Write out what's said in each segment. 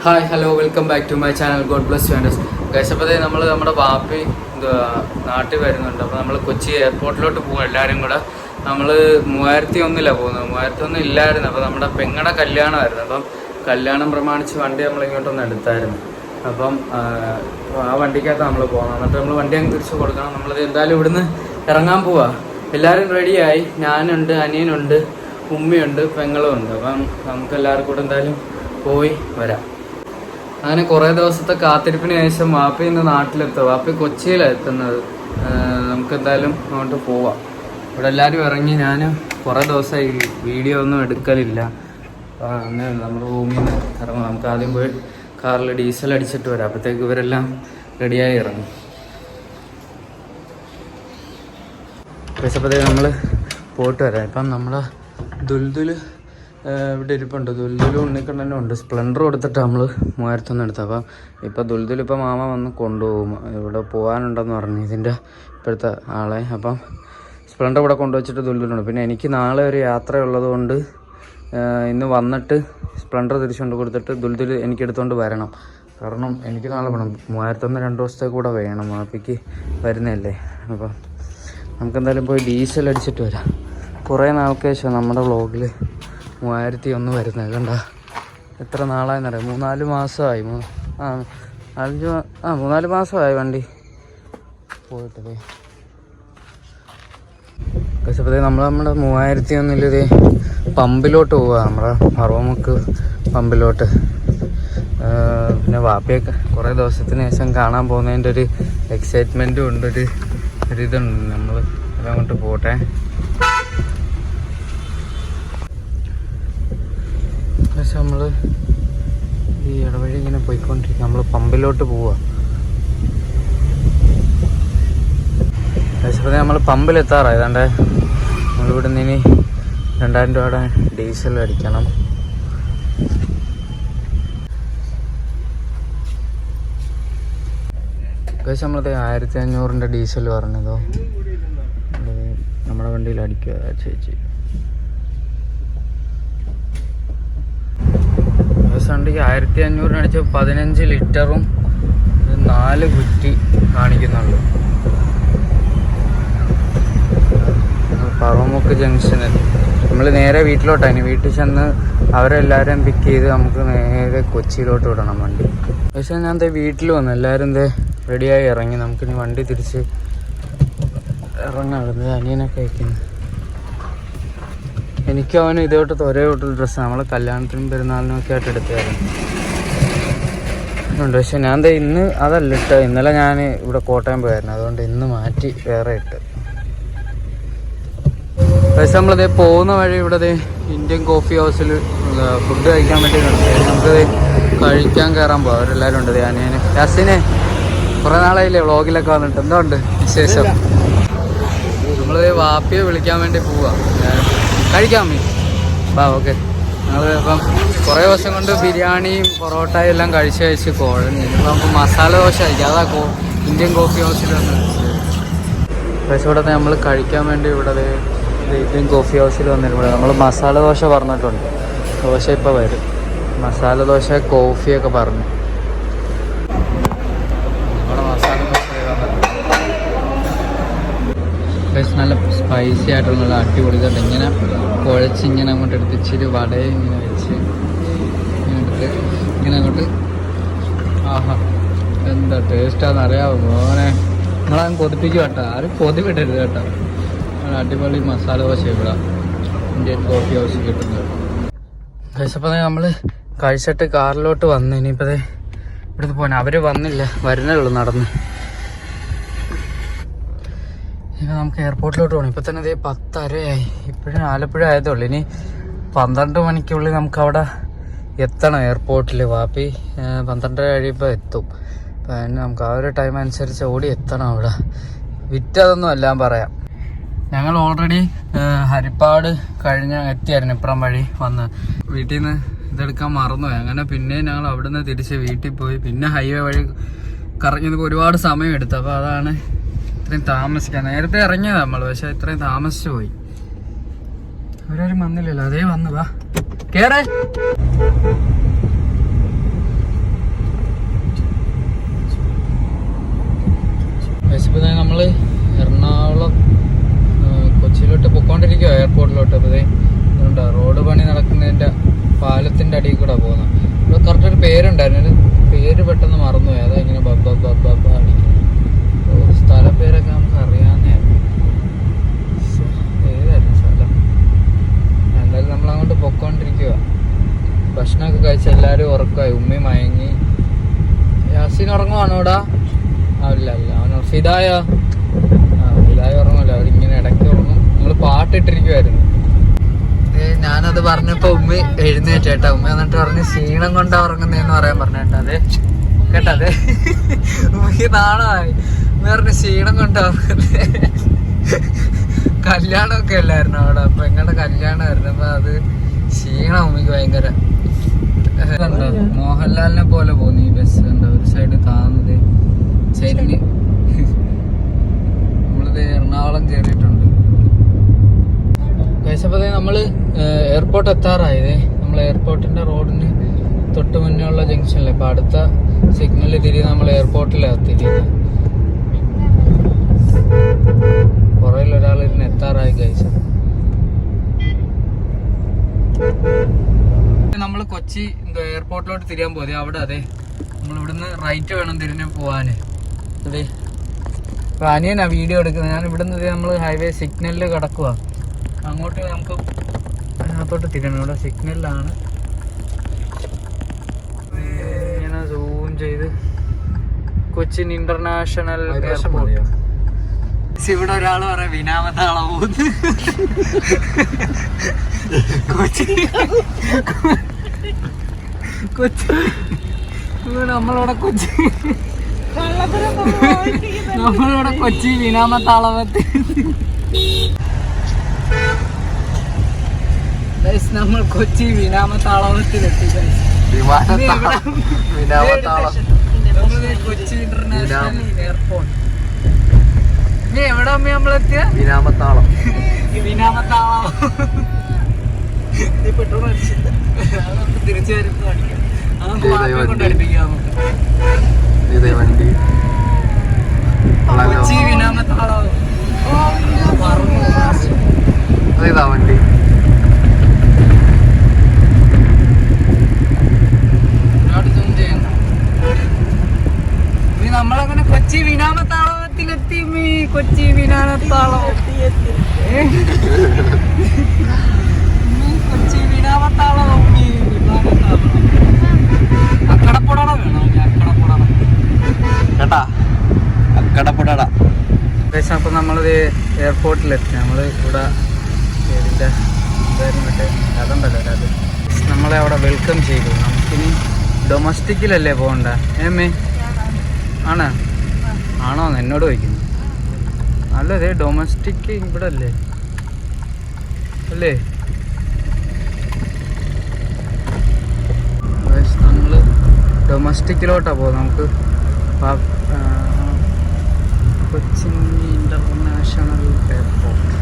Hi hello welcome back to my channel God bless you. Guys, അപ്പോൾ നമ്മൾ നമ്മുടെ വാപ്പി നാട്ടിൽ വരുന്നുണ്ട്. അപ്പോൾ നമ്മൾ കൊച്ചി എയർപോർട്ടിലോട്ട് പോകും. എല്ലാവരും കൂടെ നമ്മൾ 3001 പോകുന്നത്. 3001 ഇല്ലായിരുന്നു. അപ്പോൾ നമ്മുടെ പെങ്ങളുടെ കല്യാണമായിരുന്നു. അപ്പം കല്യാണം പ്രമാണിച്ച് വണ്ടി നമ്മളിങ്ങോട്ടൊന്ന് എടുത്തായിരുന്നു. അപ്പം ആ വണ്ടിക്കകത്ത് നമ്മൾ പോകണം. എന്നിട്ട് നമ്മൾ വണ്ടി അങ്ങ് തിരിച്ച് കൊടുക്കണം. നമ്മളത് എന്തായാലും ഇവിടുന്ന് ഇറങ്ങാൻ പോവാ. എല്ലാവരും റെഡിയായി. ഞാനുണ്ട്, അനിയനുണ്ട്, ഉമ്മയുണ്ട്, പെങ്ങളും ഉണ്ട്. അപ്പം നമുക്ക് എല്ലാവർക്കും കൂടെ എന്തായാലും പോയി വരാം. അങ്ങനെ കുറേ ദിവസത്തെ കാത്തിരിപ്പിന് ശേഷം വാപ്പി ഇന്ന് നാട്ടിലെത്തുക. വാപ്പി കൊച്ചിയിലാണ് എത്തുന്നത്. നമുക്ക് എന്തായാലും അങ്ങോട്ട് പോവാം. ഇവിടെ എല്ലാവരും ഇറങ്ങി. ഞാൻ കുറേ ദിവസമായി വീഡിയോ ഒന്നും എടുക്കലില്ല. അങ്ങനെ നമ്മുടെ റൂമിൽ നിന്ന് ഇറങ്ങും. നമുക്ക് ആദ്യം പോയി കാറിൽ ഡീസൽ അടിച്ചിട്ട് വരാം. അപ്പോഴത്തേക്ക് ഇവരെല്ലാം റെഡിയായി ഇറങ്ങും. പക്ഷേപ്പോഴത്തേക്ക് നമ്മൾ പോയിട്ട് വരാം. ഇപ്പം നമ്മുടെ ദുൽദുല് ഇവിടെ ഇരിപ്പുണ്ട്. ദുൽദുലും ഉണ്ണിക്കണ്ണനും ഉണ്ട്. സ്പ്ലെൻഡർ കൊടുത്തിട്ട് നമ്മൾ 3001 എടുത്തത്. അപ്പം ഇപ്പോൾ ദുൽദുൽ ഇപ്പം മാമ വന്ന് കൊണ്ടുപോകും. ഇവിടെ പോകാനുണ്ടെന്ന് പറഞ്ഞു ഇതിൻ്റെ ഇപ്പോഴത്തെ ആളെ. അപ്പം സ്പ്ലെൻഡർ ഇവിടെ കൊണ്ടുവച്ചിട്ട് ദുൽദുലുണ്ട്. പിന്നെ എനിക്ക് നാളെ ഒരു യാത്രയുള്ളത് കൊണ്ട് ഇന്ന് വന്നിട്ട് സ്പ്ലെൻഡർ തിരിച്ചുകൊണ്ട് കൊടുത്തിട്ട് ദുൽദുൽ എനിക്കെടുത്തുകൊണ്ട് വരണം. കാരണം എനിക്ക് നാളെ വേണം. 3001 2 ദിവസത്തേക്ക് കൂടെ വേണം. മാപ്പിക്ക് വരുന്നതല്ലേ. അപ്പം നമുക്കെന്തായാലും പോയി ഡീസൽ അടിച്ചിട്ട് വരാം. കുറേ നാൾക്ക് ശേഷം നമ്മുടെ വ്ളോഗിൽ 3001 വരുന്നത്. കണ്ട എത്ര നാളായെന്നറിയാം. 3-4 മാസമായി. 3-4 മാസമായി വണ്ടി പോയിട്ടത്. പക്ഷേ നമ്മുടെ 3001 പമ്പിലോട്ട് പോവുക. നമ്മുടെ പറവമുക്ക് പമ്പിലോട്ട്. പിന്നെ വാപ്പിയൊക്കെ കുറേ ദിവസത്തിന് ശേഷം കാണാൻ പോകുന്നതിൻ്റെ ഒരു എക്സൈറ്റ്മെൻറ്റും ഉണ്ട്. ഒരിതുണ്ട്. നമ്മൾ അങ്ങോട്ട് പോട്ടെ. പക്ഷെ നമ്മൾ ഈ ഇടവഴി ഇങ്ങനെ പോയിക്കൊണ്ടിരിക്കുക. നമ്മൾ പമ്പിലോട്ട് പോവുക. പക്ഷേ നമ്മൾ പമ്പിലെത്താറായി. ഏതാണ്ട് നമ്മളിവിടെ നിന്ന് ഇനി 2000 രൂപയുടെ ഡീസൽ അടിക്കണം. പക്ഷെ നമ്മളത് 1500 ഡീസൽ പറഞ്ഞതോ നമ്മുടെ വണ്ടിയിൽ അടിക്കുക ചേച്ചി. വണ്ടിക്ക് 1500 അടിച്ച് 15 ലിറ്ററും 4 കുറ്റി കാണിക്കുന്നുള്ളൂ. പറവമുക്ക് ജംഗ്ഷനിൽ നമ്മൾ നേരെ വീട്ടിലോട്ടാണ്. വീട്ടിൽ ചെന്ന് അവരെല്ലാവരും പിക്ക് ചെയ്ത് നമുക്ക് നേരെ കൊച്ചിയിലോട്ട് വിടണം വണ്ടി. പക്ഷേ ഞാൻ വീട്ടിൽ വന്നു. എല്ലാവരും റെഡിയായി ഇറങ്ങി. നമുക്കിനി വണ്ടി തിരിച്ച് ഇറങ്ങാറുണ്ട്. അനിയനൊക്കെ അയക്കുന്നു. എനിക്കും അവനും ഇതോട്ട് ഒരേ കൂട്ടൽ ഡ്രസ്സ് നമ്മൾ കല്യാണത്തിനും പെരുന്നാളിനും ഒക്കെ ആയിട്ട് എടുത്തായിരുന്നു. പക്ഷെ ഞാൻ ഇന്ന് അതല്ല ഇട്ട്. ഇന്നലെ ഞാൻ ഇവിടെ കോട്ടയം പോയായിരുന്നു. അതുകൊണ്ട് ഇന്ന് മാറ്റി വേറെ ഇട്ട്. പക്ഷെ നമ്മളിതേ പോകുന്ന വഴി ഇവിടെ ഇന്ത്യൻ കോഫി ഹൗസിൽ ഫുഡ് കഴിക്കാൻ വേണ്ടി നമുക്കത് കഴിക്കാൻ കയറാൻ പോകാം. അവരെല്ലാവരും ഉണ്ട്. അനിയന് യാസിനെ കുറേ നാളായില്ലേ വ്ളോഗിലൊക്കെ വന്നിട്ട്. എന്തുകൊണ്ട് വിശേഷം? നമ്മൾ വാപ്പിയെ വിളിക്കാൻ വേണ്ടി പോവാം. കഴിക്കാം ഓക്കെ. ഞങ്ങൾ ഇപ്പം കുറേ ദിവസം കൊണ്ട് ബിരിയാണിയും പൊറോട്ടയും എല്ലാം കഴിച്ച് കുഴഞ്ഞു. ഇപ്പം നമുക്ക് മസാല ദോശ കഴിക്കാം. അതാ ഇന്ത്യൻ കോഫി ഹൗസിൽ വന്ന് പക്ഷേ ഇവിടെ നമ്മൾ കഴിക്കാൻ വേണ്ടി ഇവിടെ ഇന്ത്യൻ കോഫി ഹൗസിൽ വന്നിട്ട് നമ്മൾ മസാല ദോശ പറഞ്ഞിട്ടുണ്ട്. ദോശ ഇപ്പോൾ വരും. മസാല ദോശ കോഫിയൊക്കെ പറഞ്ഞു. നല്ല സ്പൈസി ആയിട്ടുള്ള നല്ല അടിപൊളി ഇതുണ്ട്. ഇങ്ങനെ കുഴച്ചിങ്ങനെ അങ്ങോട്ട് എടുത്ത് ഇച്ചിരി വടയും ഇങ്ങനെ വെച്ച് ഇങ്ങനെ എടുത്ത് ഇങ്ങനെ അങ്ങോട്ട് ആഹാ എന്താ ടേസ്റ്റാന്ന് അറിയാമോ മോനെ. നിങ്ങളങ്ങ് കൊതിപ്പിക്കും കേട്ടോ. ആരും കൊതി വിടരുത് കേട്ടോ. അടിപൊളി മസാല ദോശ ഇവിടെ ഇന്ത്യൻ കോഫി ഹൗസിൽ കിട്ടുന്നത്. കഴിച്ചപ്പോൾ നമ്മൾ കഴിച്ചിട്ട് കാറിലോട്ട് വന്നു. ഇനിയിപ്പോൾ ഇവിടുന്ന് പോകാൻ അവർ വന്നില്ല. വരുന്നേ ഉള്ളൂ നടന്ന്. ഇപ്പം നമുക്ക് എയർപോർട്ടിലോട്ട് പോകണം. ഇപ്പം തന്നെ 10:30 ഇപ്പോഴും ആലപ്പുഴ ആയതുള്ളൂ. ഇനി 12 മണിക്കുള്ളിൽ നമുക്ക് അവിടെ എത്തണം എയർപോർട്ടിൽ. വാപ്പി 12:30 കഴിയുമ്പോൾ എത്തും. അപ്പം നമുക്ക് ആ ഒരു ടൈം അനുസരിച്ച് ഓടി എത്തണം അവിടെ. വിറ്റതൊന്നും എല്ലാം പറയാം. ഞങ്ങൾ ഓൾറെഡി ഹരിപ്പാട് കഴിഞ്ഞ് എത്തിയായിരുന്നു. ഇപ്പുറം വഴി വന്ന് വീട്ടിൽ നിന്ന് ഇതെടുക്കാൻ മറന്നുപോയി. അങ്ങനെ പിന്നെ ഞങ്ങൾ അവിടെ നിന്ന് തിരിച്ച് വീട്ടിൽ പോയി. പിന്നെ ഹൈവേ വഴി കറങ്ങിയപ്പോൾ ഒരുപാട് സമയം എടുത്തു. അപ്പോൾ അതാണ് ഇത്രയും താമസിക്കാൻ. നേരത്തെ ഇറങ്ങിയതാണ് നമ്മൾ. പക്ഷെ ഇത്രയും താമസിച്ചു പോയി. അവരാരും വന്നില്ലല്ലോ. അതേ വന്നു. വാ കേറേ. നമ്മൾ എറണാകുളം കൊച്ചിയിലോട്ട് പൊയ്ക്കൊണ്ടിരിക്കുക, എയർപോർട്ടിലോട്ട്. അപ്പോൾ ഇതുണ്ടോ റോഡ് പണി നടക്കുന്നതിൻ്റെ പാലത്തിൻ്റെ അടിയിൽ കൂടെ പോകുന്നത്. ഇവിടെ കറക്റ്റ് ഒരു പേരുണ്ടായിരുന്നു, പേര് പെട്ടെന്ന് മറന്നുപോയി. അതാ ഇങ്ങനെ ബബ്ബ അടിക്കുന്നത്. സ്ഥല പേരൊക്കെ നമുക്ക് അറിയാവുന്നതായിരുന്നു. ഏതായിരുന്നു സ്ഥലം? എന്തായാലും നമ്മളങ്ങോട്ട് പൊയ്ക്കൊണ്ടിരിക്കുക. ഭക്ഷണമൊക്കെ കഴിച്ച് എല്ലാവരും ഉറക്കമായി. ഉമ്മി മയങ്ങി. യാസീൻ ഉറങ്ങുവാണോ ഇവിടെ? അല്ല അവനോ ഫിദായ ഉറങ്ങുമല്ലോ. അവരിങ്ങനെ ഇടയ്ക്ക് ഉറങ്ങും. നമ്മൾ പാട്ടിട്ടിരിക്കുമായിരുന്നു. ഞാനത് പറഞ്ഞപ്പോ ഉമ്മി എഴുന്നേറ്റേട്ടാ. ഉമ്മ എന്നിട്ട് പറഞ്ഞ് ക്ഷീണം കൊണ്ടാ ഉറങ്ങുന്നതെന്ന് പറയാൻ പറഞ്ഞേട്ടാ. അതെ കേട്ടതെ ഉമ്മക്ക് നാണമായി. ഉമ്മ പറഞ്ഞ് ക്ഷീണം കൊണ്ടാ ഉറങ്ങുന്നേ. കല്യാണമൊക്കെ അല്ലായിരുന്നു അവിടെ. അപ്പൊ എങ്ങളുടെ കല്യാണമായിരുന്നു. അപ്പൊ അത് ക്ഷീണം ഉമ്മക്ക് ഭയങ്കര. കണ്ടോ മോഹൻലാലിനെ പോലെ പോകുന്നു ഈ ബസ്. കണ്ടോ ഒരു സൈഡ് താന്നത് ചെരിഞ്ഞ്. നമ്മളിത് എറണാകുളം കയറിയിട്ടുണ്ട്. കഴിച്ചപ്പോഴത്തേ നമ്മള് എയർപോർട്ട് എത്താറായതേ. നമ്മൾ എയർപോർട്ടിന്റെ റോഡിന് തൊട്ട് മുന്നേ ഉള്ള ജംഗ്ഷനിലെ ഇപ്പൊ അടുത്ത സിഗ്നലിൽ തിരിയുന്ന നമ്മൾ എയർപോർട്ടിലാണ് തിരിയുന്നത്. പുറകിൽ ഒരാൾ ഇരുന്ന് എത്താറായി കഴിച്ചു. നമ്മൾ കൊച്ചി എയർപോർട്ടിലോട്ട് തിരിയാൻ പോയി. അവിടെ അതെ നമ്മൾ ഇവിടുന്ന് റൈറ്റ് വേണം തിരിഞ്ഞ് പോവാന്. അതെ അപ്പൊ അനിയനാ വീഡിയോ എടുക്കുന്നത്. ഞാൻ ഇവിടുന്ന് നമ്മൾ ഹൈവേ സിഗ്നലിൽ കിടക്കുക. അങ്ങോട്ട് നമുക്ക് അതിനകത്തോട്ട് തിരിയണം. ഇവിടെ സിഗ്നലിലാണ്. ഇങ്ങനെ സൂം ചെയ്ത് കൊച്ചിൻ ഇന്റർനാഷണൽ എയർപോർട്ട്. ഇവിടെ ഒരാൾ പറയാം വിനാമത്താളം പോകുന്നു. കൊച്ചി നമ്മളിവിടെ കൊച്ചി വിനാമത്താളവത്തിൽ നമ്മൾ കൊച്ചി വിനാമത്താളവത്തിലെത്തി. Kochi international airport. എവിടെ അമ്മ നമ്മളെത്തിയ? വിനാമത്താളം. പെട്രോൾ അടിച്ചില്ല. നമുക്ക് തിരിച്ചു വരുമ്പോൾ അടിക്കാം. കൊണ്ടടിപ്പിക്കാം നമുക്ക്. കൊച്ചി വിനാമത്താളം. വണ്ടി നമ്മളങ്ങനെ കൊച്ചി വിമാനത്താവളത്തിലെത്തി. കൊച്ചി വിമാനത്താവളം കൊച്ചി വിമാനത്താവളം. അക്കടപ്പുടട വേണോ? അക്കടപ്പുടട കേട്ടാ, അക്കടപ്പുടട. അപ്പൊ നമ്മളിത് എയർപോർട്ടിലെത്തി. നമ്മൾ ഇവിടെ ഇതിൻ്റെ മറ്റേ അതുണ്ടല്ലോ അത് നമ്മളെ അവിടെ വെൽക്കം ചെയ്തു. നമുക്കിനി ഡൊമസ്റ്റിക്കിലല്ലേ പോകണ്ട ഏമേ? ആണോ എന്നോട് ചോദിക്കുന്നു. അല്ലേ ഡൊമസ്റ്റിക് ഇവിടെ അല്ലേ നമ്മൾ ഡൊമസ്റ്റിക്കിലോട്ടാണ് പോകുന്നത്. നമുക്ക് കൊച്ചിൻ ഇന്റർനാഷണൽ എയർപോർട്ട്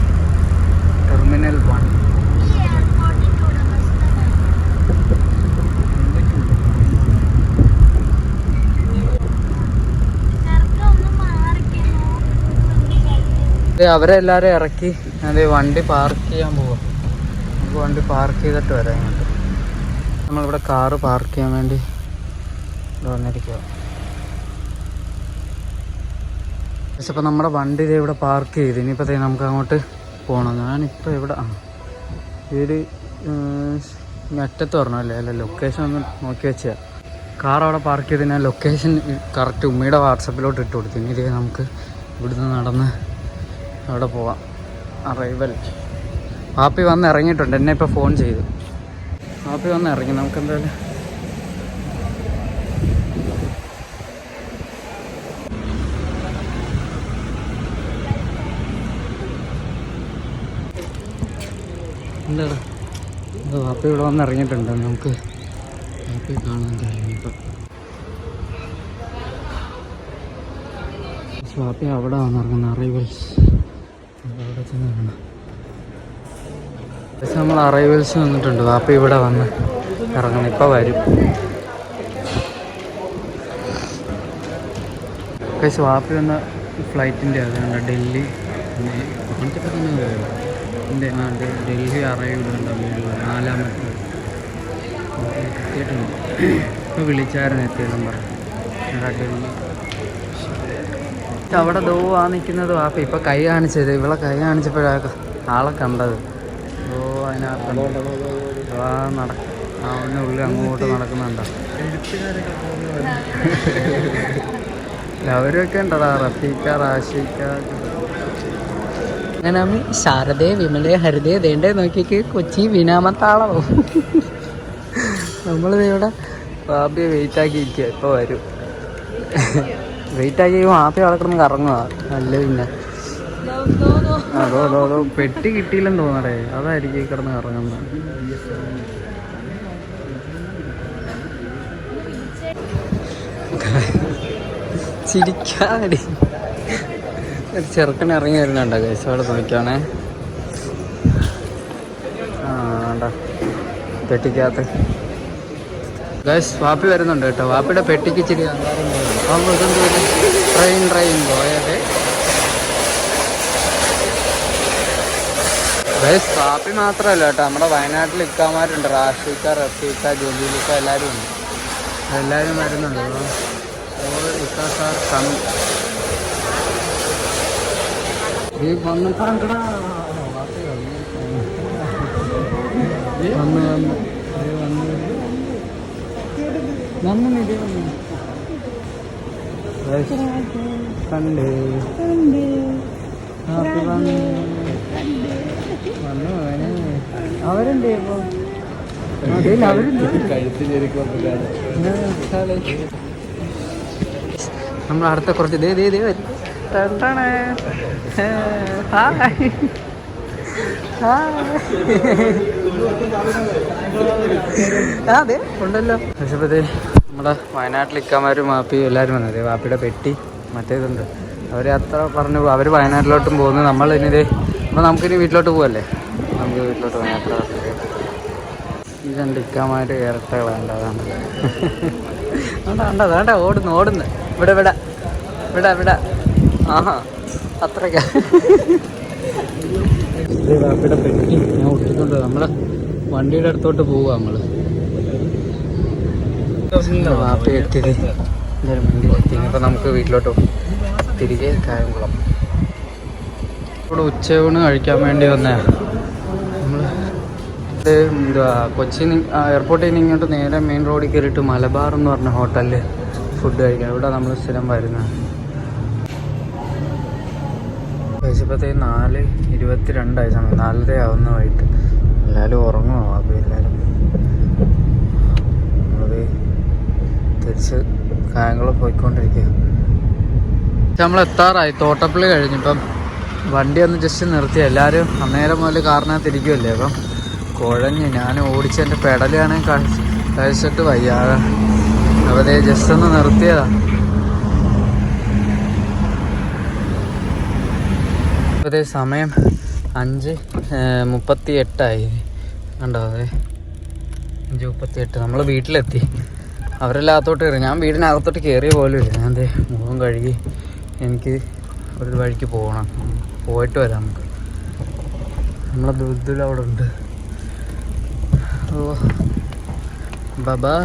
ടെർമിനൽ 1. അവരെ എല്ലാവരും ഇറക്കി അതെ വണ്ടി പാർക്ക് ചെയ്യാൻ പോവാം. നമുക്ക് വണ്ടി പാർക്ക് ചെയ്തിട്ട് വരാം ഇങ്ങോട്ട്. നമ്മളിവിടെ കാറ് പാർക്ക് ചെയ്യാൻ വേണ്ടി വന്നിരിക്കുക. പക്ഷെ അപ്പോൾ നമ്മുടെ വണ്ടി ഇവിടെ പാർക്ക് ചെയ്ത് ഇനിയിപ്പോൾ നമുക്ക് അങ്ങോട്ട് പോകണം. ഞാനിപ്പോൾ ഇവിടെ ഇതൊരു അറ്റത്ത് പറഞ്ഞല്ലേ അല്ല ലൊക്കേഷൻ ഒന്ന് നോക്കി വെച്ചാൽ കാർ അവിടെ പാർക്ക് ചെയ്ത് ഞാൻ ലൊക്കേഷൻ കറക്റ്റ് ഉമ്മയുടെ വാട്സപ്പിലോട്ട് ഇട്ട് കൊടുത്തു. ഇനി ഇതേ നമുക്ക് ഇവിടുന്ന് നടന്ന് അവിടെ പോവാം. അറൈവൽ. പാപ്പി വന്ന് ഇറങ്ങിയിട്ടുണ്ട്. എന്നെ ഇപ്പോൾ ഫോൺ ചെയ്തു. പാപ്പി വന്ന് ഇറങ്ങി. നമുക്കെന്തായാലും എന്താടാ പാപ്പി ഇവിടെ വന്ന് ഇറങ്ങിയിട്ടുണ്ട്. നമുക്ക് പാപ്പി കാണാൻ കഴിയും. ഇപ്പം പാപ്പി അവിടെ വന്നിറങ്ങുന്ന അറൈവൽസ് അവിടെ ചെന്ന് കാണാം. പക്ഷെ നമ്മൾ അറൈവൽസ് വന്നിട്ടുണ്ട്. പാപ്പി ഇവിടെ വന്ന് ഇറങ്ങണം. ഇപ്പം വരും. പക്ഷെ പാപ്പി വന്ന് ഫ്ലൈറ്റിൻ്റെ അതുകൊണ്ട് ഡൽഹി കാണിച്ചപ്പോൾ തന്നെ ഡൽഹി അറൈവ്ഡുണ്ട് 4-മത്തെ എത്തിയിട്ടുണ്ട്. ഇപ്പോൾ വിളിച്ചായിരുന്നു എത്തിയതെന്ന് പറഞ്ഞു. ഡൽഹി അവിടെ ആ നിൽക്കുന്നത് വാപ്പ ഇപ്പം കൈ കാണിച്ചത്. ഇവളെ കൈ കാണിച്ചപ്പോഴാണ് ആളെ കണ്ടത്. അതിനകത്ത് അവൻ്റെ ഉള്ളിൽ അങ്ങോട്ട് നടക്കുന്നുണ്ടോ. അവരൊക്കെ ഉണ്ടടാ, റഫീക്ക, റാഷിക്ക. അങ്ങനെ അമ്മ ശാരദേ, വിമലേ, ഹരിതേ ദേണ്ടേ നോക്കിക്ക് കൊച്ചി വിനാമത്താളവും. നമ്മളിവിടെ വാപ്പിയെ വെയിറ്റാക്കി ഇരിക്കുക. ഇപ്പോൾ വരും. വെയിറ്റാക്കി വാപ്പി അവിടെ കിടന്ന് കറങ്ങുക. നല്ല പിന്നെ അതോ പെട്ടി കിട്ടിയില്ലെന്ന് തോന്നടേ, അതായിരിക്കും കിടന്ന് കറങ്ങുന്നത്. ചിരിക്കാടി ചെറുക്കൻ ഇറങ്ങി വരുന്നുണ്ടോ ഗൈസ്? അവിടെ നോക്കിയാണേ. പെട്ടിക്കകത്ത് ഗൈസ് വാപ്പി വരുന്നുണ്ട് കേട്ടോ. വാപ്പിയുടെ പെട്ടിക്ക് ഇച്ചിരി ട്രെയിൻ പോയത് ഗൈസ്. വാപ്പി മാത്രമല്ല കേട്ടോ, നമ്മുടെ വയനാട്ടിൽ ഇക്കാമാരുണ്ട്. റാഷിക്ക, റഫീക്ക, ജലീലിക്ക എല്ലാവരും ഉണ്ട്. എല്ലാവരും വരുന്നുണ്ട്. കണ്ടേ അവരുണ്ട്. ഇപ്പൊ നമ്മൾ അടുത്ത കുറച്ച് അതെ ഉണ്ടല്ലോ. പക്ഷേ നമ്മുടെ വയനാട്ടിൽ ഇക്കാമാരും വാപ്പിയും എല്ലാവരും വന്നത്. വാപ്പിയുടെ പെട്ടി മറ്റേതുണ്ട്. അവർ അത്ര പറഞ്ഞു. അവർ വയനാട്ടിലോട്ടും പോകുന്നു. നമ്മളിനിതേ അപ്പോൾ നമുക്കിനി വീട്ടിലോട്ട് പോകല്ലേ. നമുക്ക് വീട്ടിലോട്ട് പോകാൻ യാത്ര. ഇതുണ്ട് ഇക്കാമാർ ഇരട്ടകളാണ്. അതാണ് വേണ്ട ഓടുന്നു ഇവിടെ ആഹാ അത്രയ്ക്ക. വാപ്പിയുടെ പെട്ടി ഞാൻ ഒട്ടിക്കൊണ്ട് നമ്മളെ വണ്ടിയുടെ അടുത്തോട്ട് പോവുക. നമ്മൾ വാപ്പി എത്തിയത് എന്തായാലും വണ്ടി എത്തി. അപ്പോൾ നമുക്ക് വീട്ടിലോട്ട് പോകും. തിരികെ കായംകുളം. ഇവിടെ ഉച്ചയൂണ് കഴിക്കാൻ വേണ്ടി വന്നേ. നമ്മൾ എന്തുവാ കൊച്ചി എയർപോർട്ടിൽ നിന്ന് ഇങ്ങോട്ട് നേരെ മെയിൻ റോഡിൽ കയറിയിട്ട് മലബാർ എന്ന് പറഞ്ഞ ഹോട്ടലിൽ ഫുഡ് കഴിക്കാം. ഇവിടെ നമ്മൾ സ്ഥിരം വരുന്നത്. കഴിച്ചപ്പോഴത്തേക്ക് 4:22 സമയം. 4:30 ആവുന്ന വൈകിട്ട്. എല്ലാവരും ഉറങ്ങുമോ? അപ്പോൾ എല്ലാവരും അത് തിരിച്ച് കായംകുളം പോയിക്കൊണ്ടിരിക്കുക. നമ്മൾ എത്താറായി. തോട്ടപ്പള്ളി കഴിഞ്ഞിപ്പം വണ്ടി ഒന്ന് ജസ്റ്റ് നിർത്തി. എല്ലാവരും അന്നേരം മുതൽ കാറിനകത്ത് ഇരിക്കുമല്ലേ. അപ്പം കുഴഞ്ഞ് ഞാൻ ഓടിച്ചതിൻ്റെ പെടലാണെങ്കിൽ കഴിച്ചിട്ട് വയ്യാതെ. അപ്പോൾ അതേ ജസ്റ്റ് ഒന്ന് നിർത്തിയതാ. അതേ സമയം 5:38 കണ്ടോ? അതെ 5:38. നമ്മൾ വീട്ടിലെത്തി. അവരെല്ലാം അകത്തോട്ട് കയറി. ഞാൻ വീടിനകത്തോട്ട് കയറിയ പോലും ഇല്ല. ഞാൻ ദേ മുഖം കഴുകി എനിക്ക് ഒരു വഴിക്ക് പോകണം. പോയിട്ട് വരാം നമുക്ക്. നമ്മളെ ദുൽദുൽ അവിടെ ഉണ്ട്. ഓ ബൈ.